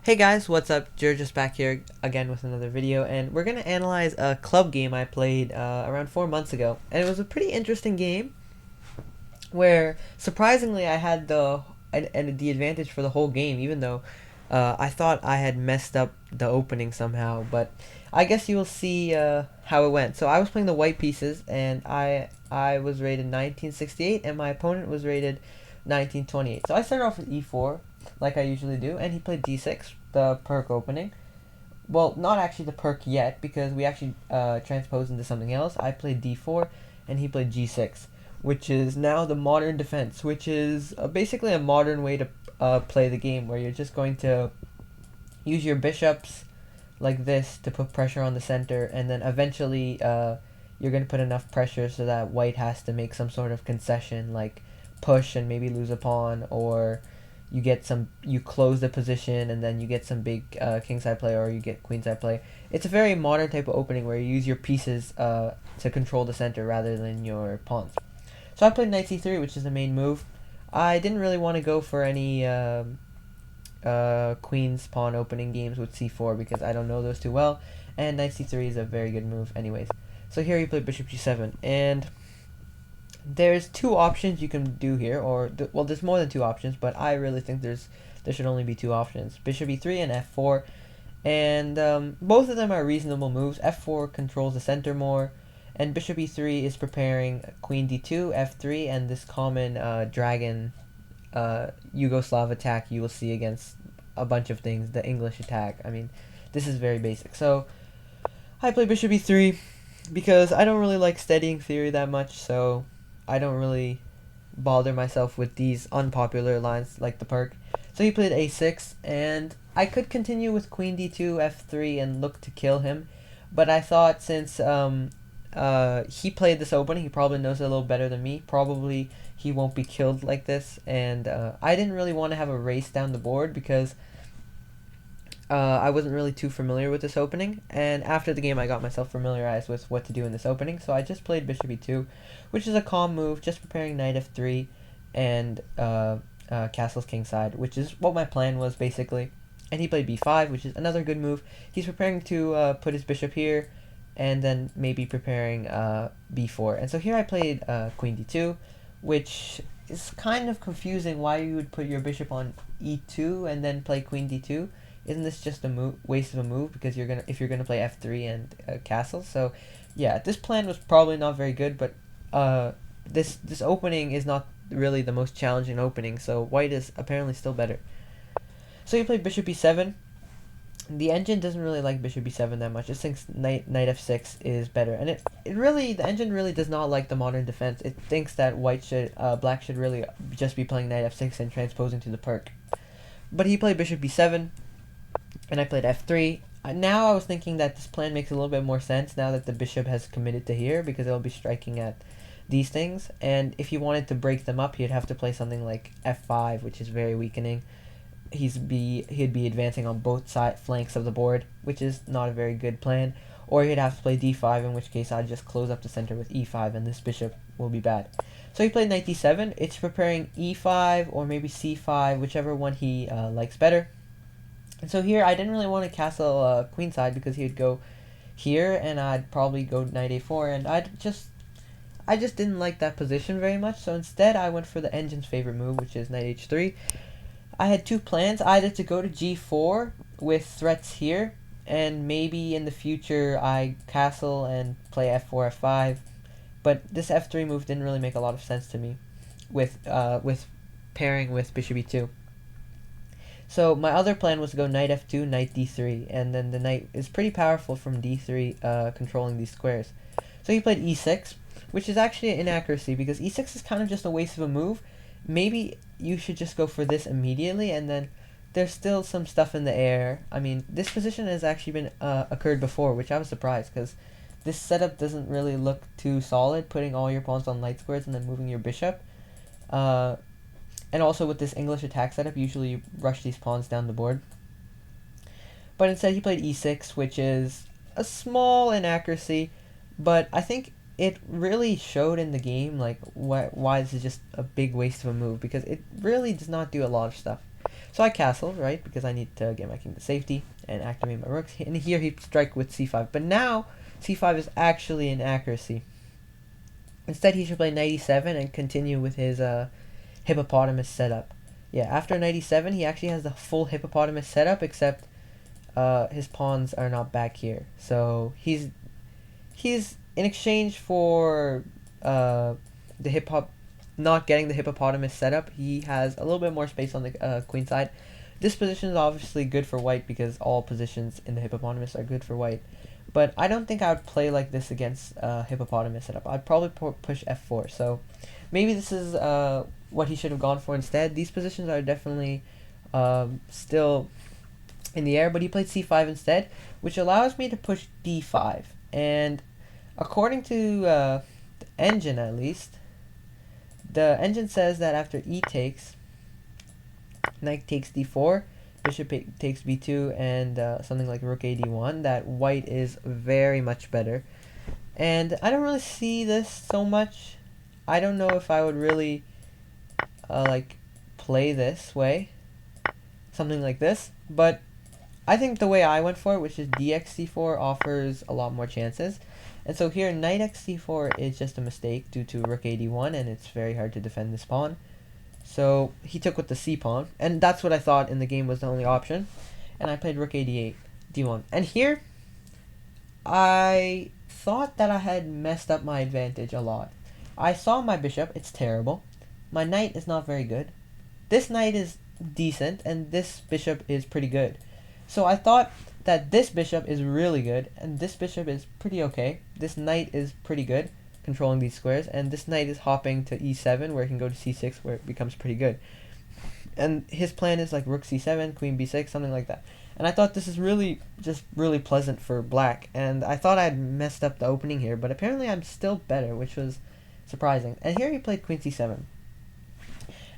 Hey guys, what's up? George's back here again with another video, and we're gonna analyze a club game I played around 4 months ago, and it was a pretty interesting game where surprisingly I had the advantage for the whole game, even though I thought I had messed up the opening somehow. But I guess you will see how it went. So I was playing the white pieces, and I was rated 1968, and my opponent was rated 1928. So I started off with e4 like I usually do, and he played d6, the perk opening. Well, not actually the perk yet, because we actually transposed into something else. I played d4, and he played g6, which is now the modern defense, which is basically a modern way to play the game, where you're just going to use your bishops like this to put pressure on the center, and then eventually you're going to put enough pressure so that white has to make some sort of concession, like push and maybe lose a pawn, or you close the position and then you get some big kingside play, or you get queenside play. It's a very modern type of opening where you use your pieces to control the center rather than your pawns. So I played knight c3, which is the main move. I didn't really want to go for any queen's pawn opening games with c4 because I don't know those too well, and knight c3 is a very good move anyways. So here he played bishop g7, and there's two options you can do here, or well, there's more than two options, but I really think there should only be two options: bishop e3 and f4, and both of them are reasonable moves. F4 controls the center more, and bishop e3 is preparing queen d2, f3, and this common dragon Yugoslav attack you will see against a bunch of things. The English attack. I mean, this is very basic. So I play bishop e3 because I don't really like steadying theory that much, so I don't really bother myself with these unpopular lines like the perk. So he played a6, and I could continue with queen d2, f3, and look to kill him, but I thought since he played this opening, he probably knows it a little better than me. Probably he won't be killed like this, and I didn't really want to have a race down the board because I wasn't really too familiar with this opening, and after the game I got myself familiarized with what to do in this opening, so I just played bishop e2, which is a calm move, just preparing knight f3 and castles kingside, which is what my plan was basically. And he played b5, which is another good move. He's preparing to put his bishop here, and then maybe preparing b4. And so here I played queen d2, which is kind of confusing why you would put your bishop on e2 and then play queen d2. Isn't this just a waste of a move, because if you're gonna play f3 and castle? So yeah, this plan was probably not very good, but this opening is not really the most challenging opening, so white is apparently still better. So you play bishop e7. The engine doesn't really like bishop e7 that much. It thinks knight f6 is better, and the engine really does not like the modern defense. It thinks that black should really just be playing knight f6 and transposing to the perk. But he played bishop b7, and I played f3. Now I was thinking that this plan makes a little bit more sense now that the bishop has committed to here, because it'll be striking at these things, and if he wanted to break them up, he'd have to play something like f5, which is very weakening. He'd be advancing on both flanks of the board, which is not a very good plan. Or he'd have to play d5, in which case I'd just close up the center with e5, and this bishop will be bad. So he played knight d7. It's preparing e5 or maybe c5, whichever one he likes better. And so here I didn't really want to castle queenside, because he would go here, and I'd probably go knight a4, and I just didn't like that position very much. So instead I went for the engine's favorite move, which is knight h3. I had two plans, either to go to g4 with threats here, and maybe in the future I castle and play f4, f5, but this f3 move didn't really make a lot of sense to me with pairing with bishop e2. So my other plan was to go knight f2, knight d3, and then the knight is pretty powerful from d3 controlling these squares. So he played e6, which is actually an inaccuracy, because e6 is kind of just a waste of a move. Maybe you should just go for this immediately, and then there's still some stuff in the air. I mean, this position has actually been occurred before, which I was surprised, because this setup doesn't really look too solid, putting all your pawns on light squares and then moving your bishop. And also with this English attack setup, usually you rush these pawns down the board. But instead he played e6, which is a small inaccuracy, but I think it really showed in the game like why this is just a big waste of a move, because it really does not do a lot of stuff. So I castle, right, because I need to get my king to safety and activate my rooks. And here he strike with c5. But now c5 is actually an accuracy. Instead, he should play knight e7 and continue with his hippopotamus setup. Yeah, after knight e7, he actually has the full hippopotamus setup, except his pawns are not back here. So he's in exchange for not getting the hippopotamus setup, he has a little bit more space on the queen side. This position is obviously good for white because all positions in the hippopotamus are good for white. But I don't think I would play like this against hippopotamus setup. I'd probably push f4. So maybe this is what he should have gone for instead. These positions are definitely still in the air, but he played c5 instead, which allows me to push d5. And according to the engine, at least, the engine says that after e takes, knight takes d4, bishop takes b2, and something like rook a d1, that white is very much better. And I don't really see this so much. I don't know if I would really like play this way, something like this, but I think the way I went for it, which is dx c4, offers a lot more chances. And so here, knight x c4 is just a mistake due to rook a d1, and it's very hard to defend this pawn. So he took with the c pawn, and that's what I thought in the game was the only option. And I played rook a d8, d1. And here, I thought that I had messed up my advantage a lot. I saw my bishop, it's terrible. My knight is not very good. This knight is decent, and this bishop is pretty good. So I thought that this bishop is really good, and this bishop is pretty okay. This knight is pretty good, controlling these squares, and this knight is hopping to e7, where it can go to c6, where it becomes pretty good. And his plan is like rook c7, queen b6, something like that. And I thought this is really, just really pleasant for black, and I thought I'd messed up the opening here, but apparently I'm still better, which was surprising. And here he played queen c7.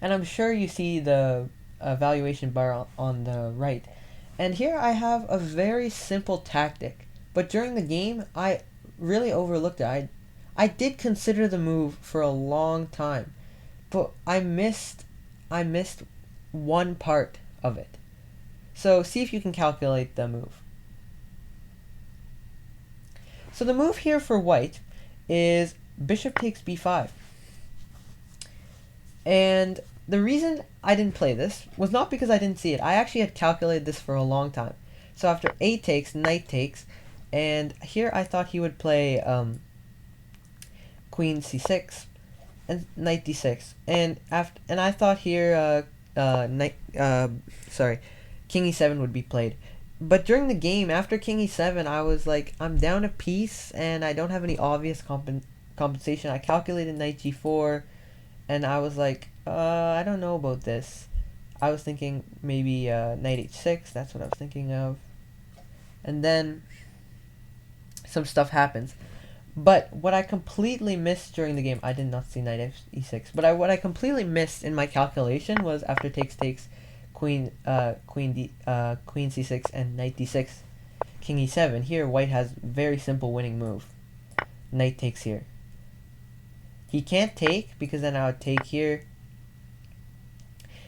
And I'm sure you see the valuation bar on the right. And here I have a very simple tactic, but during the game I really overlooked it. I did consider the move for a long time, but I missed one part of it. So see if you can calculate the move. So the move here for white is bishop takes b5. And the reason I didn't play this was not because I didn't see it. I actually had calculated this for a long time. So after a takes, knight takes, and here I thought he would play queen c6 and knight d6, and I thought here king e7 would be played. But during the game, after king e7, I was like, I'm down a piece and I don't have any obvious compensation. I calculated knight g4, and I was like, I don't know about this. I was thinking maybe knight h6, that's what I was thinking of. And then some stuff happens. But what I completely missed during the game, I did not see knight e6, but what I completely missed in my calculation was after takes, queen c6 and knight d6, king e7. Here white has very simple winning move. Knight takes here. He can't take because then I would take here,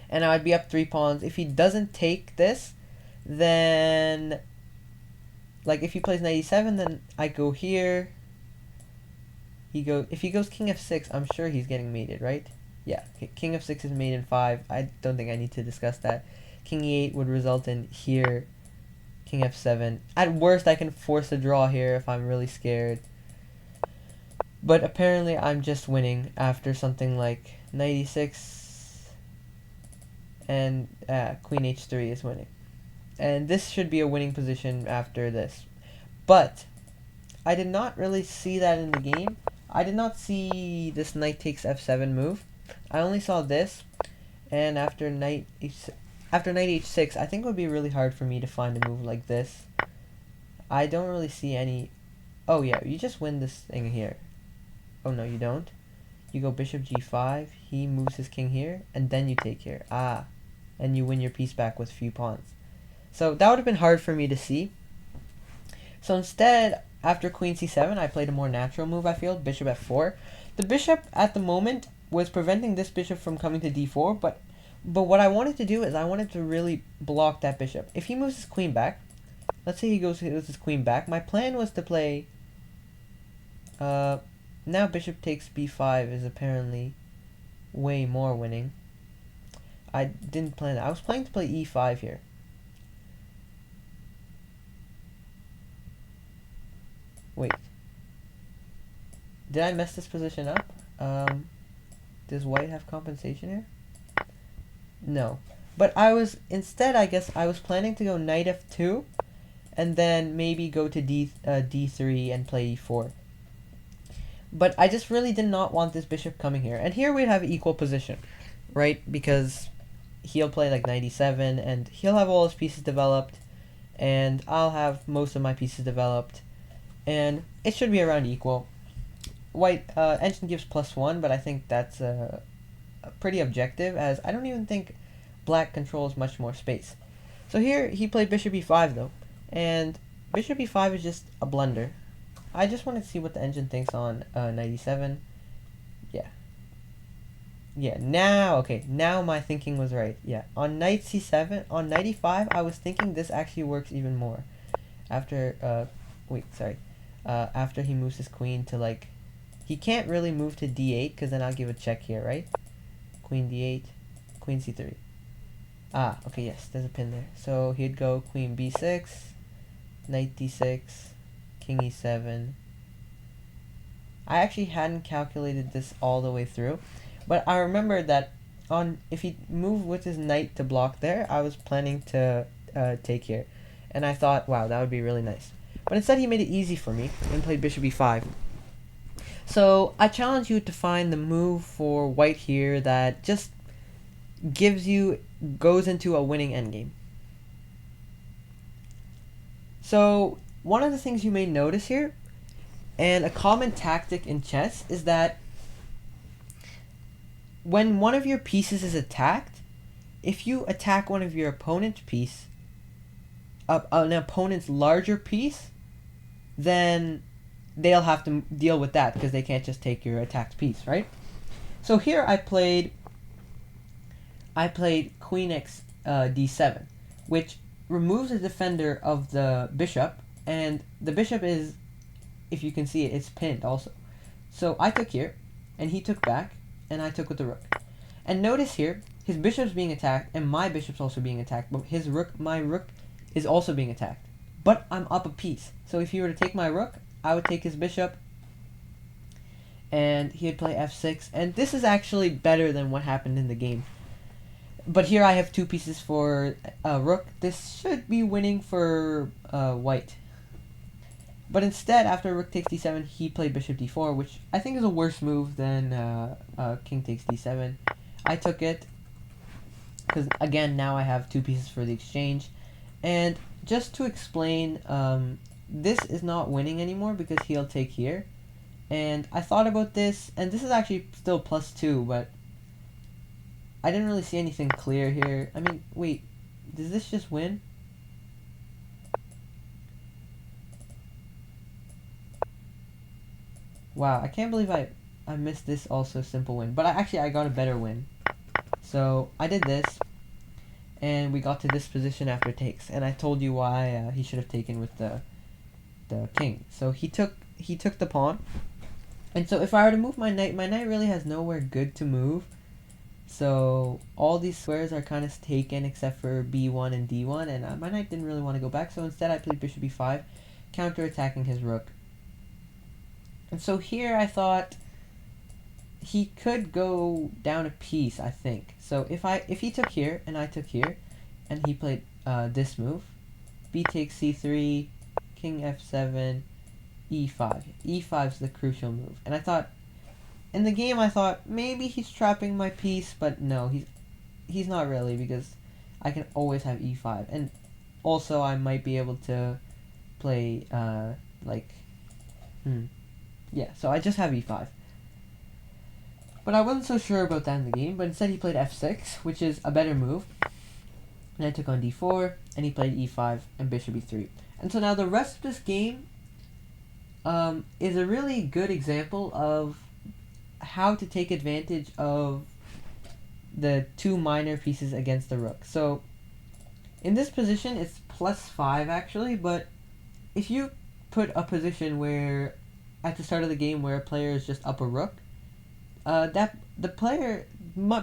and I would be up 3 pawns. If he doesn't take this, then like if he plays knight e7, then I go here. If he goes king f6, I'm sure he's getting mated, right? Yeah, king f6 is mate in 5. I don't think I need to discuss that. King e8 would result in here, king f7. At worst, I can force a draw here if I'm really scared. But apparently, I'm just winning after something like knight e6 and queen h3 is winning. And this should be a winning position after this. But I did not really see that in the game. I did not see this knight takes f7 move. I only saw this, and after knight h6, I think it would be really hard for me to find a move like this. I don't really see any. Oh yeah, you just win this thing here. Oh no, you don't. You go bishop g5, he moves his king here, and then you take here. Ah, and you win your piece back with few pawns. So that would have been hard for me to see. So instead, after queen c7, I played a more natural move, I feel, bishop f4. The bishop, at the moment, was preventing this bishop from coming to d4, but But what I wanted to do is I wanted to really block that bishop. If he moves his queen back, let's say he goes with his queen back. My plan was to play. Now bishop takes b5 is apparently way more winning. I didn't plan that. I was planning to play e5 here. Wait. Did I mess this position up? Does white have compensation here? No. But I was, instead, I guess, I was planning to go knight f2, and then maybe go to d3 and play e4. But I just really did not want this bishop coming here. And here we'd have equal position, right? Because he'll play like knight e7, and he'll have all his pieces developed, and I'll have most of my pieces developed, and it should be around equal. White engine gives +1, but I think that's pretty objective, as I don't even think black controls much more space. So here he played bishop e5 though, and bishop e5 is just a blunder. I just wanted to see what the engine thinks on knight e7. Yeah, now, okay, now my thinking was right. Yeah, on knight c7, on knight e5, I was thinking this actually works even more. After, after he moves his queen to, like, he can't really move to d8, because then I'll give a check here, right? Queen d8, queen c3. Ah, okay, yes, there's a pin there. So he'd go queen b6, knight d6, king e7. I actually hadn't calculated this all the way through, but I remember that if he moved with his knight to block there, I was planning to take here, and I thought, wow, that would be really nice. But instead he made it easy for me and played bishop e5. So I challenge you to find the move for white here that just goes into a winning endgame. So one of the things you may notice here, and a common tactic in chess, is that when one of your pieces is attacked, if you attack one of your opponent's piece, an opponent's larger piece, then they'll have to deal with that because they can't just take your attacked piece, right? So here I played queen x d7, which removes the defender of the bishop, and the bishop is, if you can see it, it's pinned also. So I took here, and he took back, and I took with the rook. And notice here, his bishop's being attacked, and my bishop's also being attacked, but my rook is also being attacked. But I'm up a piece. So if he were to take my rook, I would take his bishop, and he would play f6, and this is actually better than what happened in the game. But here I have two pieces for rook. This should be winning for white. But instead, after rook takes d7, he played bishop d4, which I think is a worse move than king takes d7. I took it, because again, now I have two pieces for the exchange. And just to explain, this is not winning anymore because he'll take here. And I thought about this, and this is actually still +2, but I didn't really see anything clear here. I mean, wait, does this just win? Wow, I can't believe I missed this also simple win. But I got a better win. So I did this, and we got to this position after takes. And I told you why he should have taken with the king. So he took the pawn. And so if I were to move my knight really has nowhere good to move. So all these squares are kind of taken except for b1 and d1, and my knight didn't really want to go back, so instead I played bishop e5, counter-attacking his rook. And so here I thought he could go down a piece, I think. So if he took here and I took here, and he played this move, b takes c3, king f7, e5. e5 is the crucial move, and I thought, in the game, I thought maybe he's trapping my piece, but no, he's not really, because I can always have e5, and also I might be able to play yeah. So I just have e5, but I wasn't so sure about that in the game. But instead, he played f6, which is a better move, and I took on d4, and he played e5 and bishop e3, and so now the rest of this game is a really good example of how to take advantage of the two minor pieces against the rook. So in this position, it's +5 actually, but if you put a position where at the start of the game where a player is just up a rook, that the player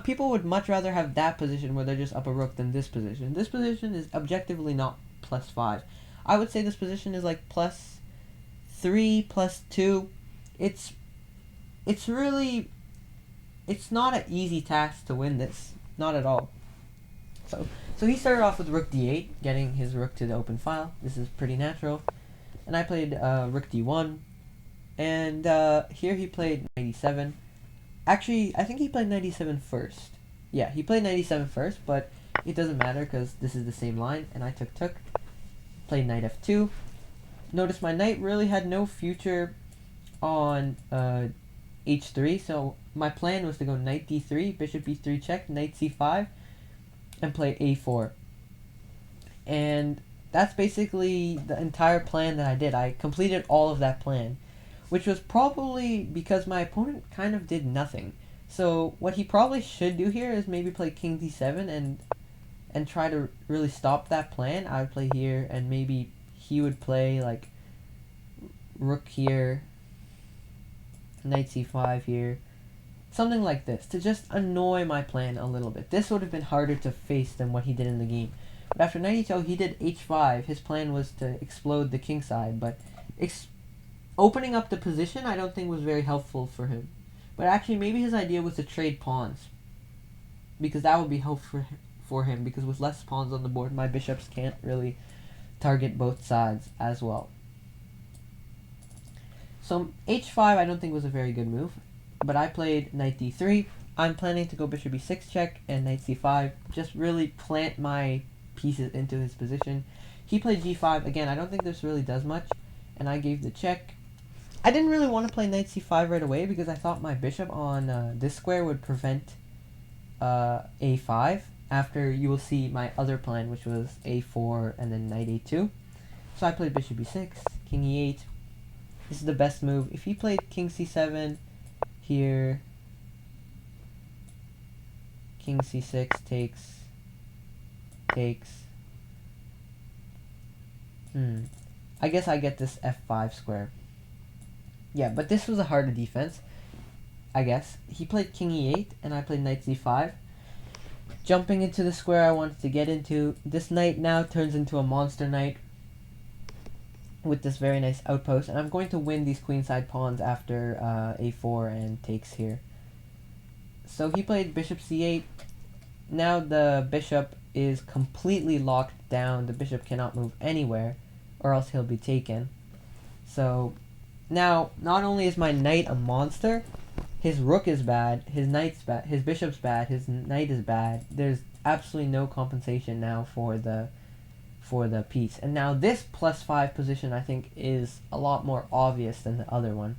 people would much rather have that position where they're just up a rook than this position. This position is objectively not +5. I would say this position is like +3, +2. It's really, it's not an easy task to win this, not at all. So he started off with rook d8, getting his rook to the open file. This is pretty natural. And I played rook d1, and here he played knight e7. Actually, I think he played knight e7 first. Yeah, he played knight e7 first, but it doesn't matter because this is the same line, and I took. Played knight f2. Notice my knight really had no future on h3, so my plan was to go knight d3, bishop e3 check, knight c5, and play a4. And that's basically the entire plan that I did. I completed all of that plan, which was probably because my opponent kind of did nothing. So what he probably should do here is maybe play king d7 and try to really stop that plan. I would play here, and maybe he would play like rook here, knight c5 here, something like this, to just annoy my plan a little bit. This would have been harder to face than what he did in the game. But after knight e2, he did h5. His plan was to explode the king side, but opening up the position I don't think was very helpful for him. But actually, maybe his idea was to trade pawns, because that would be helpful for him, because with less pawns on the board, my bishops can't really target both sides as well. So h5 I don't think was a very good move, but I played knight d3. I'm planning to go bishop e6 check and knight c5, just really plant my pieces into his position. He played g5. Again, I don't think this really does much, and I gave the check. I didn't really want to play knight c5 right away because I thought my bishop on this square would prevent a5, after you will see my other plan, which was a4 and then knight a2. So I played bishop e6, king e8. This is the best move. If he played king c7 here, king c6 takes. I guess I get this f5 square. Yeah, but this was a harder defense, I guess. He played king e8, and I played knight c5. Jumping into the square I wanted to get into. This knight now turns into a monster knight with this very nice outpost, and I'm going to win these queenside pawns after a4 and takes here. So he played bishop c8. Now the bishop is completely locked down. The bishop cannot move anywhere, or else he'll be taken. So now, not only is my knight a monster, his rook is bad, his knight's bad, his bishop's bad, his knight is bad. There's absolutely no compensation now for the piece. And now this +5 position I think is a lot more obvious than the other one.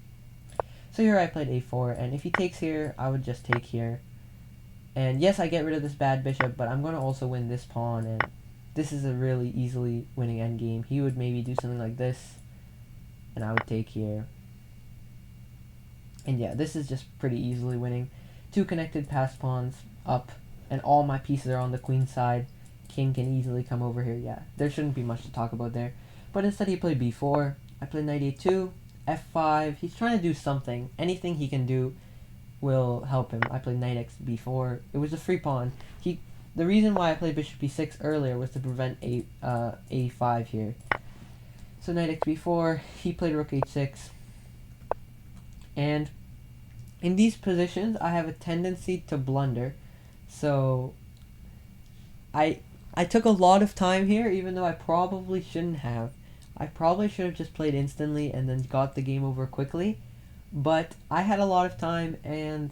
So here I played a4, and if he takes here, I would just take here. And yes, I get rid of this bad bishop, but I'm going to also win this pawn, and this is a really easily winning endgame. He would maybe do something like this, and I would take here. And yeah, this is just pretty easily winning. Two connected passed pawns up, and all my pieces are on the queen side. King can easily come over here. Yeah, there shouldn't be much to talk about there. But instead he played b4. I played knight a2, f5. He's trying to do something. Anything he can do will help him. I played knight x b4. It was a free pawn. The reason why I played bishop b6 earlier was to prevent a5 here. So knight x b4. He played rook h6. And in these positions, I have a tendency to blunder. So I took a lot of time here, even though I probably shouldn't have. I probably should have just played instantly and then got the game over quickly. But I had a lot of time, and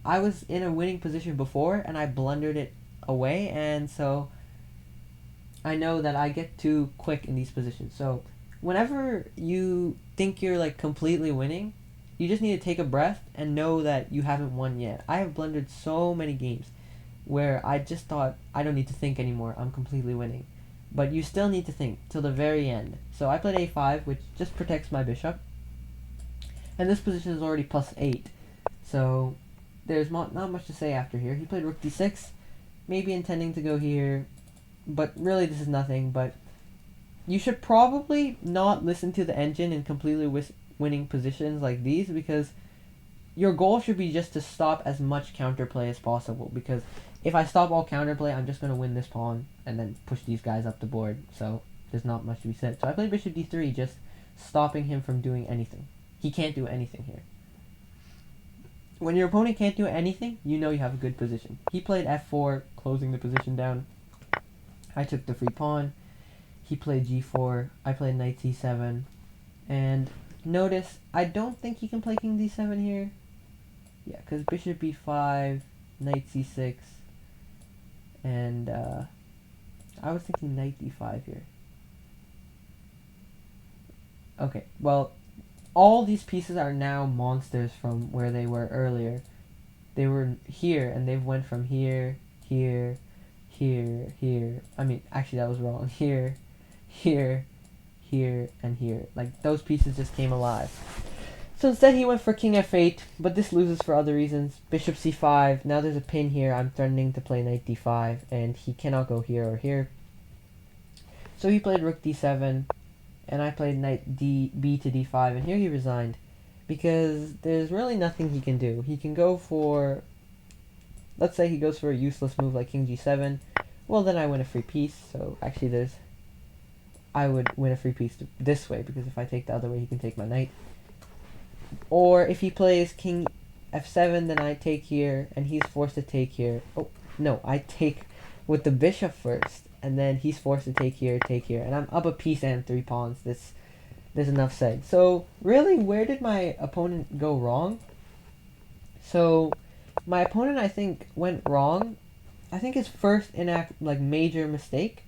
I was in a winning position before, and I blundered it away. And so I know that I get too quick in these positions. So whenever you think you're like completely winning, you just need to take a breath and know that you haven't won yet. I have blundered so many games where I just thought, I don't need to think anymore, I'm completely winning. But you still need to think till the very end. So I played a5, which just protects my bishop. And this position is already +8. So there's not much to say after here. He played rook d6, maybe intending to go here, but really this is nothing. But you should probably not listen to the engine in completely winning positions like these, because your goal should be just to stop as much counterplay as possible, because if I stop all counterplay, I'm just going to win this pawn and then push these guys up the board. So there's not much to be said. So I played bishop d3, just stopping him from doing anything. He can't do anything here. When your opponent can't do anything, you know you have a good position. He played f4, closing the position down. I took the free pawn. He played g4. I played knight c7. And notice, I don't think he can play king d7 here. Yeah, because bishop b5, knight c6, and I was thinking knight d5 here. Okay, well, all these pieces are now monsters from where they were earlier. They were here, and they've went from here, here, here, here. I mean, actually that was wrong. Here, here, here, and here. Like, those pieces just came alive. So instead he went for king f8, but this loses for other reasons. Bishop c5, now there's a pin here, I'm threatening to play knight d5, and he cannot go here or here. So he played rook d7, and I played knight b to d5, and here he resigned. Because there's really nothing he can do. He can go for, let's say he goes for a useless move like king g7, well then I win a free piece, so actually I would win a free piece this way, because if I take the other way he can take my knight. Or if he plays king f7, then I take here, and he's forced to take here. Oh, no, I take with the bishop first, and then he's forced to take here, and I'm up a piece and 3 pawns. There's enough said. So, really, where did my opponent go wrong? So, my opponent, I think, went wrong. I think his first major mistake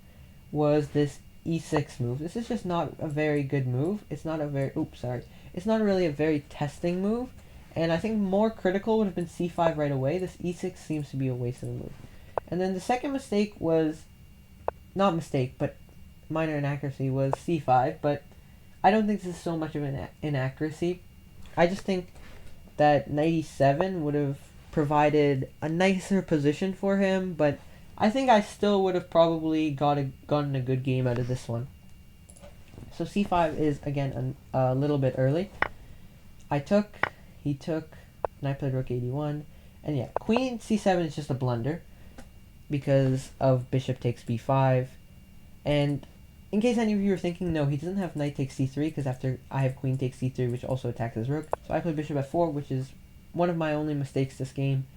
was this e6 move. This is just not a very good move. It's not a very... Oops, sorry. It's not really a very testing move, and I think more critical would have been c5 right away. This e6 seems to be a waste of a move. And then the second mistake was, not mistake, but minor inaccuracy, was c5, but I don't think this is so much of an inaccuracy. I just think that knight e7 would have provided a nicer position for him, but I think I still would have probably gotten a good game out of this one. So c5 is, again, a little bit early. He took, and I played rook 81. And yeah, queen c7 is just a blunder because of bishop takes b5. And in case any of you are thinking, no, he doesn't have knight takes c3, because after I have queen takes c3, which also attacks his rook. So I played bishop f4, which is one of my only mistakes this game.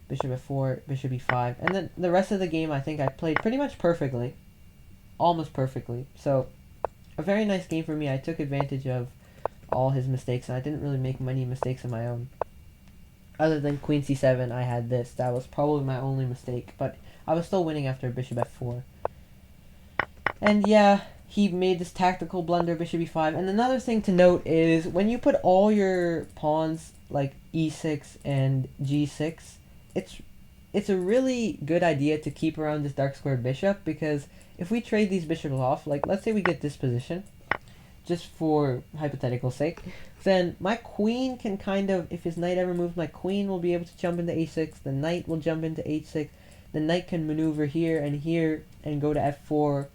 Bishop f4, bishop e5. And then the rest of the game, I think I played pretty much perfectly. Almost perfectly. So a very nice game for me. I took advantage of all his mistakes, and I didn't really make many mistakes of my own. Other than queen c7, I had this. That was probably my only mistake, but I was still winning after bishop f4. And yeah, he made this tactical blunder, bishop e5. And another thing to note is, when you put all your pawns like e6 and g6, it's a really good idea to keep around this dark squared bishop, because if we trade these bishops off, like let's say we get this position, just for hypothetical sake, then my queen can kind of, if his knight ever moves, my queen will be able to jump into a6, the knight will jump into h6, the knight can maneuver here and go to f4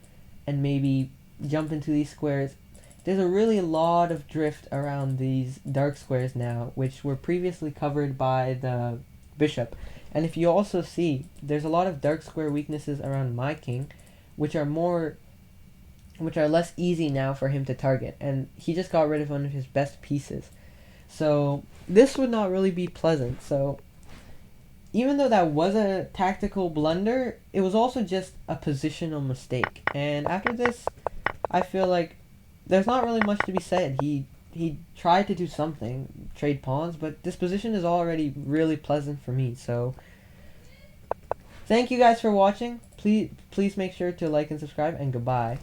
and maybe jump into these squares. There's a really lot of drift around these dark squares now, which were previously covered by the bishop. And if you also see, there's a lot of dark square weaknesses around my king, which are less easy now for him to target, and he just got rid of one of his best pieces. So this would not really be pleasant. So even though that was a tactical blunder, it was also just a positional mistake. And after this, I feel like there's not really much to be said. He tried to do something, trade pawns, but this position is already really pleasant for me. So thank you guys for watching. Please make sure to like and subscribe, and goodbye.